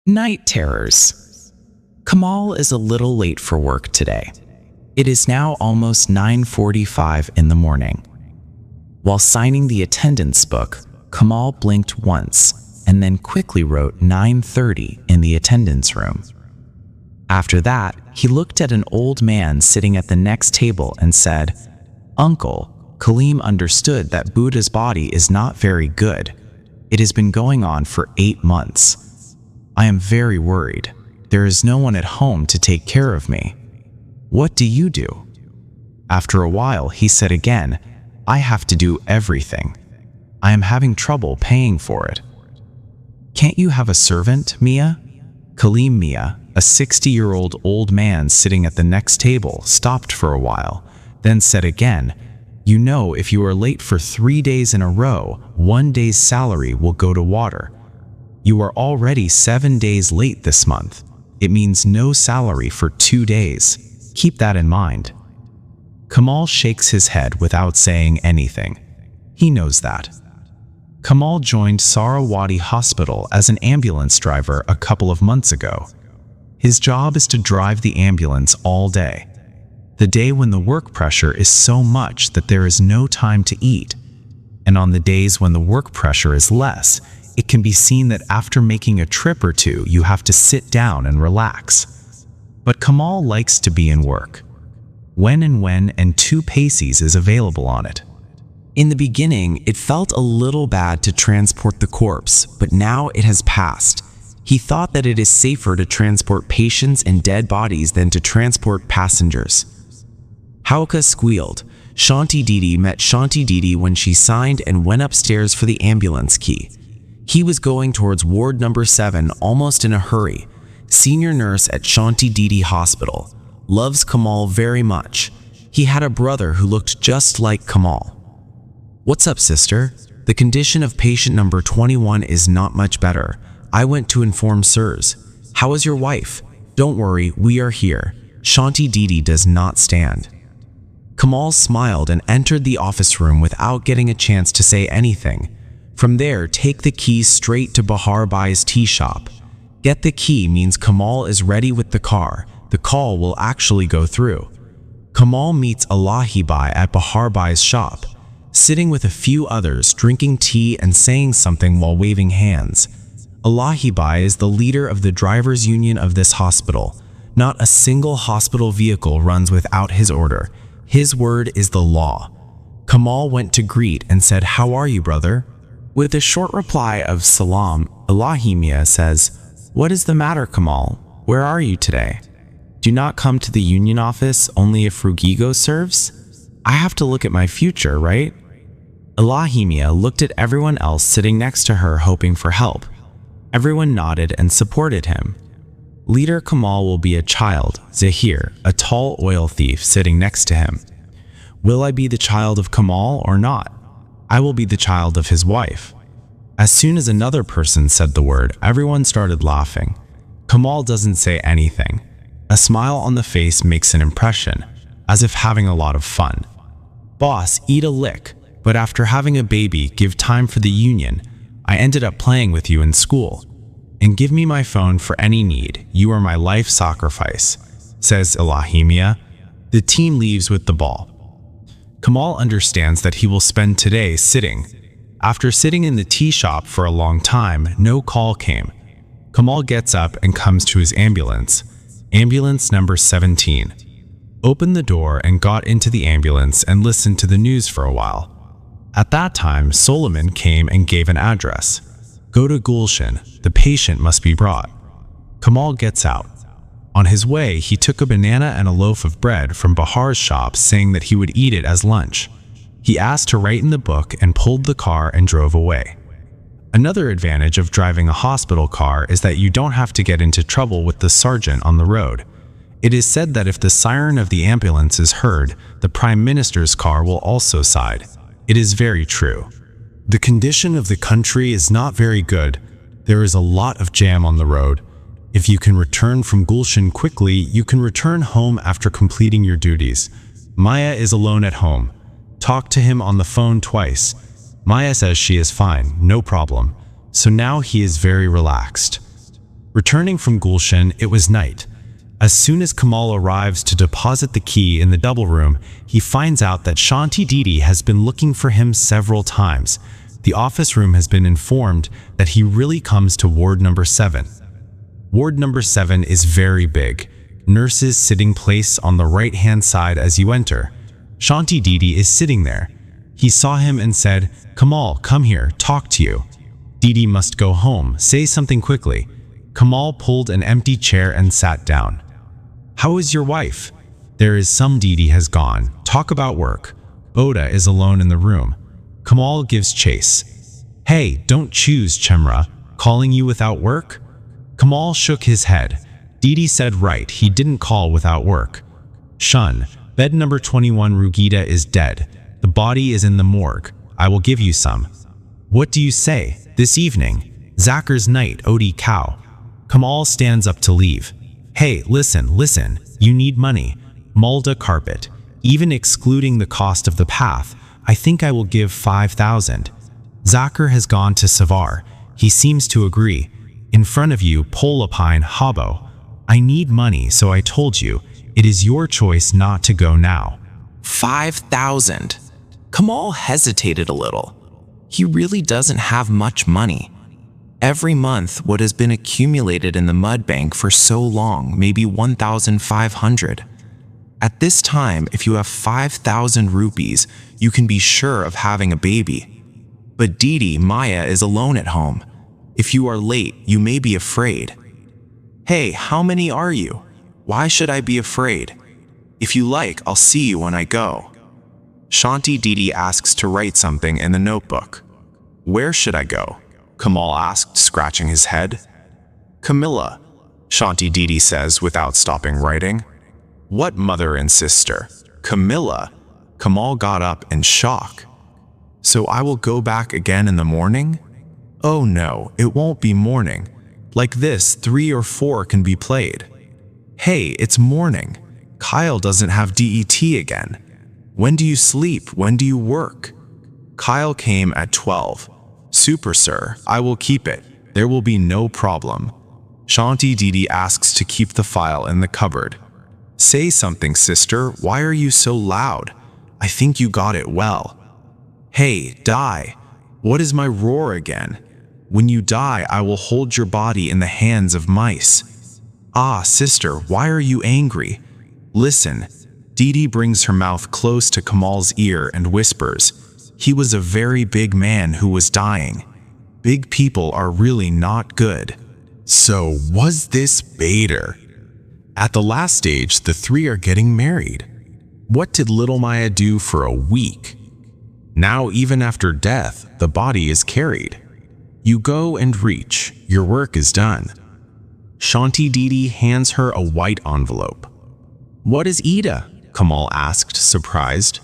Night terrors. Kamal is a little late for work today. It is now almost 9:45 in the morning. While signing the attendance book, Kamal blinked once and then quickly wrote 9:30 in the attendance room. After that, he looked at an old man sitting at the next table and said, "Uncle, Kaleem understood that Buddha's body is not very good. It has been going on for 8 months. I am very worried. There is no one at home to take care of me. What do you do?" After a while, he said again, "I have to do everything. I am having trouble paying for it." "Can't you have a servant, Mia?" Kaleem Mia, a 60-year-old old man sitting at the next table, stopped for a while, then said again, "You know, if you are late for 3 days in a row, 1 day's salary will go to water. You are already 7 days late this month. It means no salary for 2 days. Keep that in mind." Kamal shakes his head without saying anything. He knows that. Kamal joined Sarawati Hospital as an ambulance driver a couple of months ago. His job is to drive the ambulance all day. The day when the work pressure is so much that there is no time to eat. And on the days when the work pressure is less, it can be seen that after making a trip or two, you have to sit down and relax. But Kamal likes to be in work. When and 2 paces is available on it. In the beginning, it felt a little bad to transport the corpse, but now it has passed. He thought that it is safer to transport patients and dead bodies than to transport passengers. Hauka squealed. Shanti Didi met Shanti Didi when she signed and went upstairs for the ambulance key. He was going towards ward number 7 almost in a hurry. Senior nurse at Shanti Didi Hospital. Loves Kamal very much. He had a brother who looked just like Kamal. "What's up, sister? The condition of patient number 21 is not much better. I went to inform sirs. How is your wife? Don't worry, we are here." Shanti Didi does not stand. Kamal smiled and entered the office room without getting a chance to say anything. From there, take the keys straight to Bahar Bai's tea shop. Get the key means Kamal is ready with the car. The call will actually go through. Kamal meets Allahi Bai at Bahar Bai's shop, sitting with a few others, drinking tea and saying something while waving hands. Allahi Bai is the leader of the drivers' union of this hospital. Not a single hospital vehicle runs without his order. His word is the law. Kamal went to greet and said, "How are you, brother?" With a short reply of salam, Allahi Mia says, "What is the matter, Kamal? Where are you today? Do not come to the union office only if Rugigo serves? I have to look at my future, right?" Allahi Mia looked at everyone else sitting next to her, hoping for help. Everyone nodded and supported him. Leader Kamal will be a child, Zahir, a tall oil thief, sitting next to him. Will I be the child of Kamal or not? I will be the child of his wife. As soon as another person said the word, everyone started laughing. Kamal doesn't say anything. A smile on the face makes an impression, as if having a lot of fun. "Boss, eat a lick, but after having a baby, give time for the union. I ended up playing with you in school. And give me my phone for any need. You are my life sacrifice," says Allahi Mia. The team leaves with the ball. Kamal understands that he will spend today sitting. After sitting in the tea shop for a long time, no call came. Kamal gets up and comes to his ambulance. Ambulance number 17. Opened the door and got into the ambulance and listened to the news for a while. At that time, Solomon came and gave an address. "Go to Gulshan. The patient must be brought." Kamal gets out. On his way, he took a banana and a loaf of bread from Bahar's shop, saying that he would eat it as lunch. He asked to write in the book and pulled the car and drove away. Another advantage of driving a hospital car is that you don't have to get into trouble with the sergeant on the road. It is said that if the siren of the ambulance is heard, the Prime Minister's car will also side. It is very true. The condition of the country is not very good. There is a lot of jam on the road. If you can return from Gulshan quickly, you can return home after completing your duties. Maya is alone at home. Talk to him on the phone twice. Maya says she is fine, no problem. So now he is very relaxed. Returning from Gulshan, it was night. As soon as Kamal arrives to deposit the key in the double room, he finds out that Shanti Didi has been looking for him several times. The office room has been informed that he really comes to ward number 7. Ward number 7 is very big. Nurses sitting placed on the right-hand side as you enter. Shanti Didi is sitting there. He saw him and said, "Kamal, come here, talk to you." Didi must go home, say something quickly. Kamal pulled an empty chair and sat down. "How is your wife?" "There is some. Didi has gone. Talk about work." Boda is alone in the room. Kamal gives chase. "Hey, don't choose, Chemra. Calling you without work?" Kamal shook his head. Didi said right, he didn't call without work. "Shun, bed number 21 Rugida is dead. The body is in the morgue. I will give you some." "What do you say? This evening? Zacher's night, Odi cow." Kamal stands up to leave. "Hey, listen. You need money. Malda carpet. Even excluding the cost of the path, I think I will give 5,000. Zacher has gone to Savar. He seems to agree. In front of you, Polapine Habo. I need money, so I told you, it is your choice not to go now." 5,000. Kamal hesitated a little. He really doesn't have much money. Every month, what has been accumulated in the mud bank for so long, maybe 1,500. At this time, if you have 5,000 rupees, you can be sure of having a baby. But Didi, Maya is alone at home. If you are late, you may be afraid. "Hey, how many are you? Why should I be afraid? If you like, I'll see you when I go." Shanti Didi asks to write something in the notebook. "Where should I go?" Kamal asked, scratching his head. "Camilla," Shanti Didi says without stopping writing. "What mother and sister? Camilla?" Kamal got up in shock. "So I will go back again in the morning?" "Oh no, it won't be morning. Like this, 3 or 4 can be played." "Hey, it's morning. Kyle doesn't have DET again. When do you sleep? When do you work?" "Kyle came at 12. Super, sir. I will keep it. There will be no problem." Shanti Didi asks to keep the file in the cupboard. "Say something, sister. Why are you so loud? I think you got it well." "Hey, die. What is my roar again? When you die, I will hold your body in the hands of mice." "Ah, sister, why are you angry? Listen." Didi brings her mouth close to Kamal's ear and whispers, "He was a very big man who was dying. Big people are really not good." So was this Bader? At the last stage, the 3 are getting married. What did little Maya do for a week? Now, even after death, the body is carried. You go and reach. Your work is done. Shanti Didi hands her a white envelope. "What is Ida?" Kamal asked, surprised.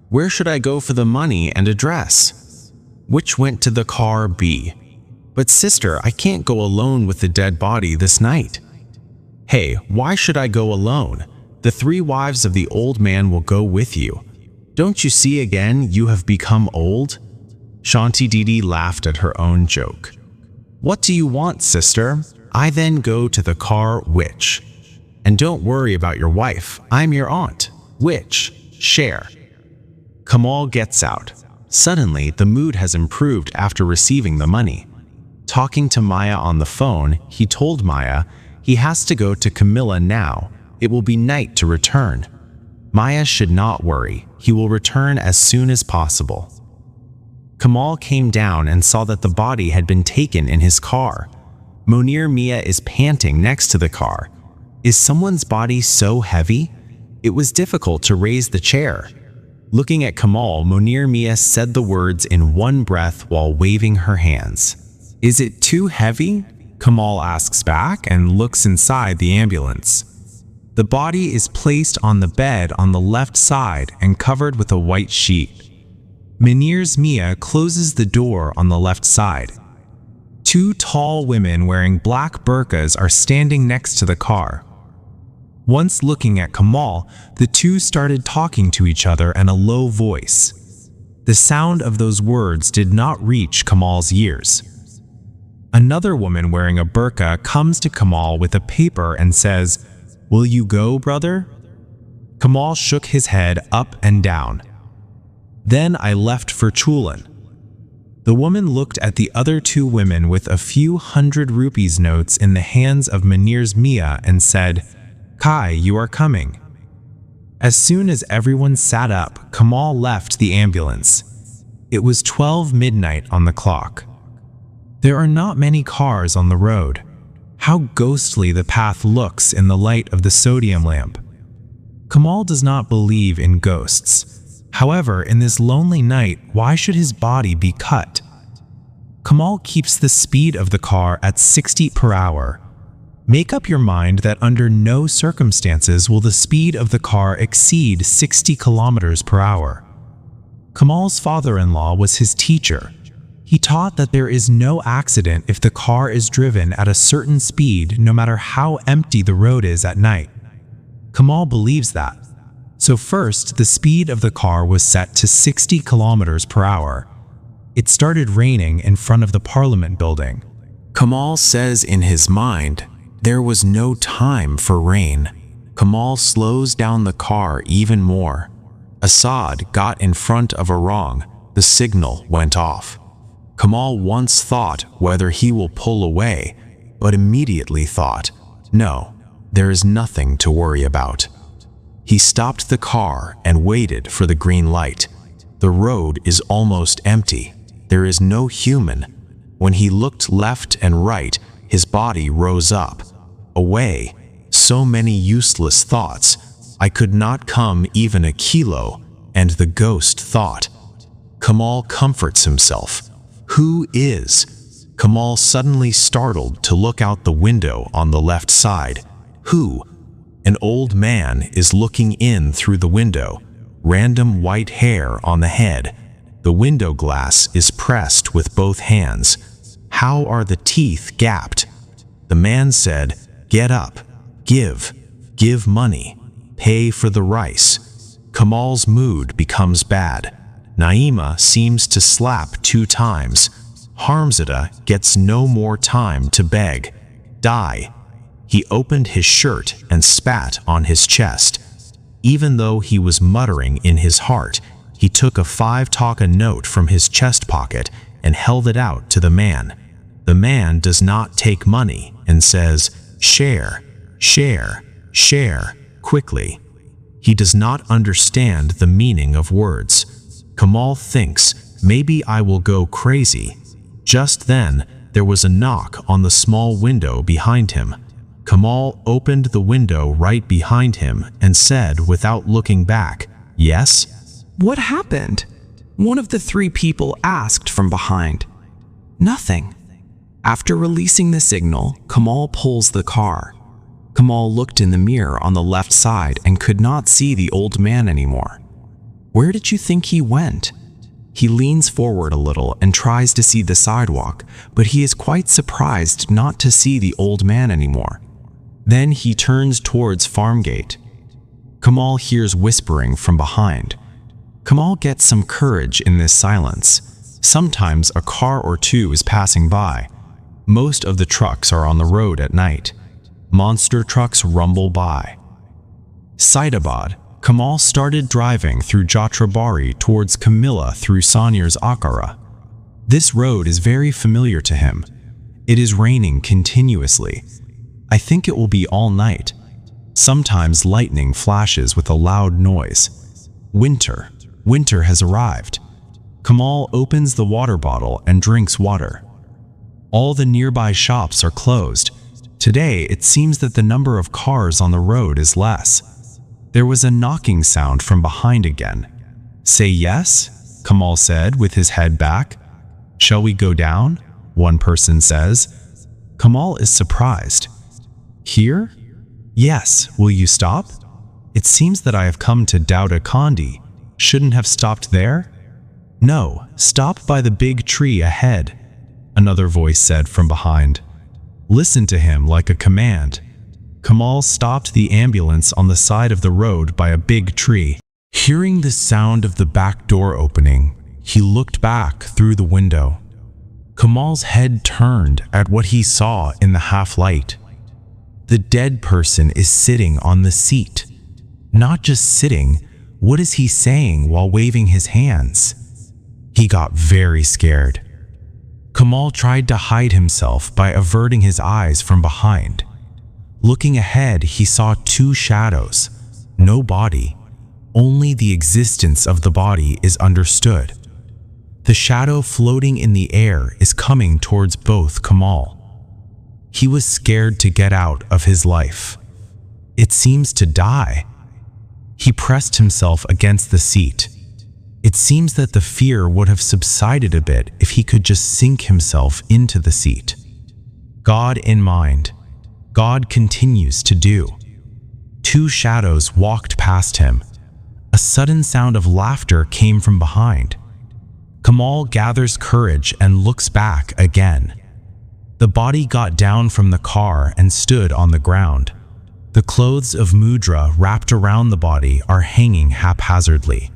"Where should I go for the money and address?" "Which went to the car B." "But sister, I can't go alone with the dead body this night." "Hey, why should I go alone? The 3 wives of the old man will go with you. Don't you see again you have become old?" Shanti Didi laughed at her own joke. "What do you want, sister?" "I then go to the car Witch. And don't worry about your wife. I'm your aunt. Witch. Share." Kamal gets out. Suddenly, the mood has improved after receiving the money. Talking to Maya on the phone, he told Maya he has to go to Camilla now. It will be night to return. Maya should not worry. He will return as soon as possible. Kamal came down and saw that the body had been taken in his car. Monir Mia is panting next to the car. Is someone's body so heavy? It was difficult to raise the chair. Looking at Kamal, Monir Mia said the words in one breath while waving her hands. "Is it too heavy?" Kamal asks back and looks inside the ambulance. The body is placed on the bed on the left side and covered with a white sheet. Monir's Mia closes the door on the left side. 2 tall women wearing black burqas are standing next to the car. Once looking at Kamal, the 2 started talking to each other in a low voice. The sound of those words did not reach Kamal's ears. Another woman wearing a burqa comes to Kamal with a paper and says, "Will you go, brother?" Kamal shook his head up and down. "Then I left for Chulin." The woman looked at the other two women with a few hundred rupees notes in the hands of Munir's Mia and said, "Kai, you are coming." As soon as everyone sat up, Kamal left the ambulance. It was 12 midnight on the clock. There are not many cars on the road. How ghostly the path looks in the light of the sodium lamp. Kamal does not believe in ghosts. However, in this lonely night, why should his body be cut? Kamal keeps the speed of the car at 60 per hour. Make up your mind that under no circumstances will the speed of the car exceed 60 kilometers per hour. Kamal's father-in-law was his teacher. He taught that there is no accident if the car is driven at a certain speed, no matter how empty the road is at night. Kamal believes that. So first, the speed of the car was set to 60 kilometers per hour. It started raining in front of the Parliament building. Kamal says in his mind, there was no time for rain. Kamal slows down the car even more. Assad got in front of a wrong. The signal went off. Kamal once thought whether he will pull away, but immediately thought, no, there is nothing to worry about. He stopped the car and waited for the green light. The road is almost empty. There is no human. When he looked left and right, his body rose up. Away. So many useless thoughts. I could not come even a kilo, and the ghost thought. Kamal comforts himself. Who is? Kamal suddenly startled to look out the window on the left side. Who? An old man is looking in through the window. Random white hair on the head. The window glass is pressed with both hands. How are the teeth gapped? The man said, "Get up. Give money. Pay for the rice." Kamal's mood becomes bad. Naima seems to slap 2 times. Harmzada gets no more time to beg. Die. He opened his shirt and spat on his chest. Even though he was muttering in his heart, he took a 5 taka note from his chest pocket and held it out to the man. The man does not take money and says, "Share, share, share," quickly. He does not understand the meaning of words. Kamal thinks, maybe I will go crazy. Just then, there was a knock on the small window behind him. Kamal opened the window right behind him and said without looking back, "Yes?" "What happened?" one of the 3 people asked from behind. "Nothing." After releasing the signal, Kamal pulls the car. Kamal looked in the mirror on the left side and could not see the old man anymore. Where did you think he went? He leans forward a little and tries to see the sidewalk, but he is quite surprised not to see the old man anymore. Then he turns towards Farmgate. Kamal hears whispering from behind. Kamal gets some courage in this silence. Sometimes a car or 2 is passing by. Most of the trucks are on the road at night. Monster trucks rumble by. Saidabad. Kamal started driving through Jatrabari towards Camilla through Sanier's Akara. This road is very familiar to him. It is raining continuously. I think it will be all night. Sometimes lightning flashes with a loud noise. Winter. Winter has arrived. Kamal opens the water bottle and drinks water. All the nearby shops are closed. Today, it seems that the number of cars on the road is less. There was a knocking sound from behind again. "Say yes?" Kamal said with his head back. "Shall we go down?" one person says. Kamal is surprised. "Here?" "Yes, will you stop?" "It seems that I have come to Dauda Kandi. Shouldn't have stopped there?" "No, stop by the big tree ahead," another voice said from behind. Listen to him like a command. Kamal stopped the ambulance on the side of the road by a big tree. Hearing the sound of the back door opening, he looked back through the window. Kamal's head turned at what he saw in the half-light. The dead person is sitting on the seat. Not just sitting, what is he saying while waving his hands? He got very scared. Kamal tried to hide himself by averting his eyes from behind. Looking ahead, he saw two shadows. No body. Only the existence of the body is understood. The shadow floating in the air is coming towards both Kamal. He was scared to get out of his life. It seems to die. He pressed himself against the seat. It seems that the fear would have subsided a bit if he could just sink himself into the seat. God in mind, God continues to do. Two shadows walked past him. A sudden sound of laughter came from behind. Kamal gathers courage and looks back again. The body got down from the car and stood on the ground. The clothes of mudra wrapped around the body are hanging haphazardly.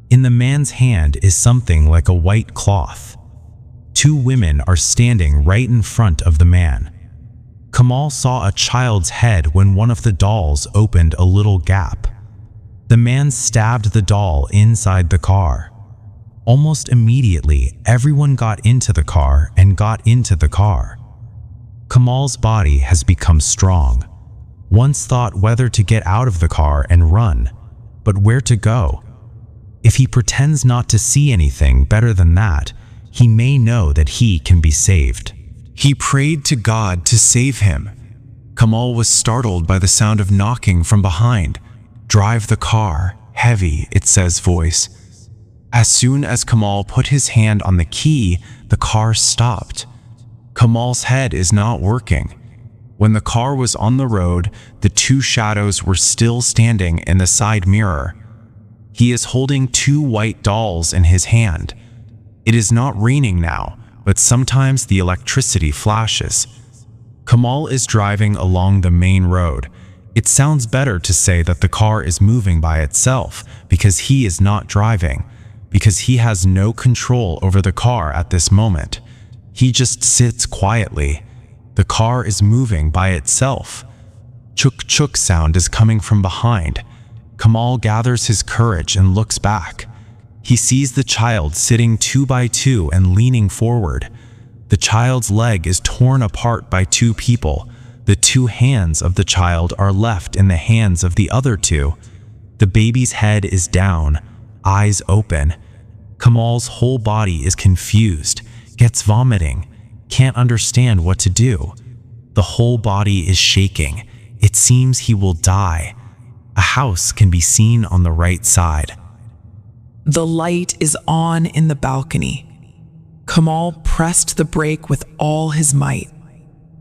In the man's hand is something like a white cloth. Two women are standing right in front of the man. Kamal saw a child's head when one of the dolls opened a little gap. The man stabbed the doll inside the car. Almost immediately, everyone got into the car and got into the car. Kamal's body has become strong. Once thought whether to get out of the car and run, but where to go? If he pretends not to see anything better than that, he may know that he can be saved. He prayed to God to save him. Kamal was startled by the sound of knocking from behind. "Drive the car, heavy," it says voice. As soon as Kamal put his hand on the key, the car stopped. Kamal's head is not working. When the car was on the road, the two shadows were still standing in the side mirror. He is holding two white dolls in his hand. It is not raining now, but sometimes the electricity flashes. Kamal is driving along the main road. It sounds better to say that the car is moving by itself because he is not driving, because he has no control over the car at this moment. He just sits quietly. The car is moving by itself. Chuk-chuk sound is coming from behind. Kamal gathers his courage and looks back. He sees the child sitting 2 by 2 and leaning forward. The child's leg is torn apart by two people. The two hands of the child are left in the hands of the other two. The baby's head is down, eyes open. Kamal's whole body is confused, gets vomiting, can't understand what to do. The whole body is shaking. It seems he will die. A house can be seen on the right side. The light is on in the balcony. Kamal pressed the brake with all his might.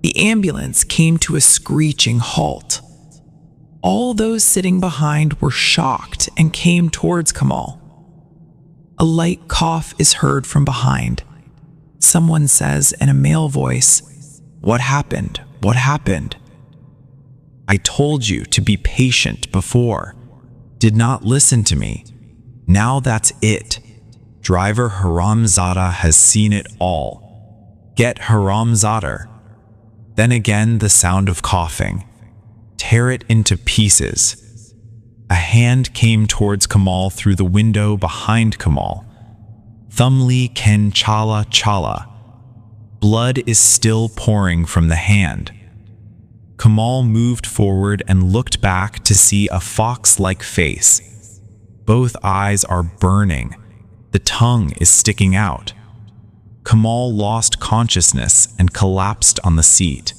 The ambulance came to a screeching halt. All those sitting behind were shocked and came towards Kamal. A light cough is heard from behind. Someone says in a male voice, "What happened? What happened?" "I told you to be patient before. Did not listen to me. Now that's it. Driver Haramzada has seen it all. Get Haramzada." Then again the sound of coughing. "Tear it into pieces." A hand came towards Kamal through the window behind Kamal. Thumli ken chala chala. Blood is still pouring from the hand. Kamal moved forward and looked back to see a fox-like face. Both eyes are burning. The tongue is sticking out. Kamal lost consciousness and collapsed on the seat.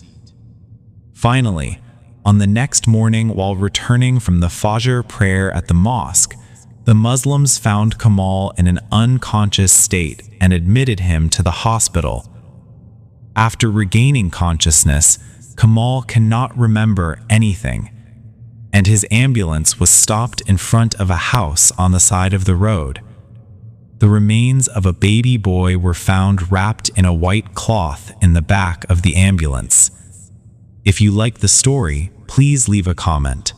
Finally, on the next morning while returning from the Fajr prayer at the mosque, the Muslims found Kamal in an unconscious state and admitted him to the hospital. After regaining consciousness, Kamal cannot remember anything, and his ambulance was stopped in front of a house on the side of the road. The remains of a baby boy were found wrapped in a white cloth in the back of the ambulance. If you like the story, please leave a comment.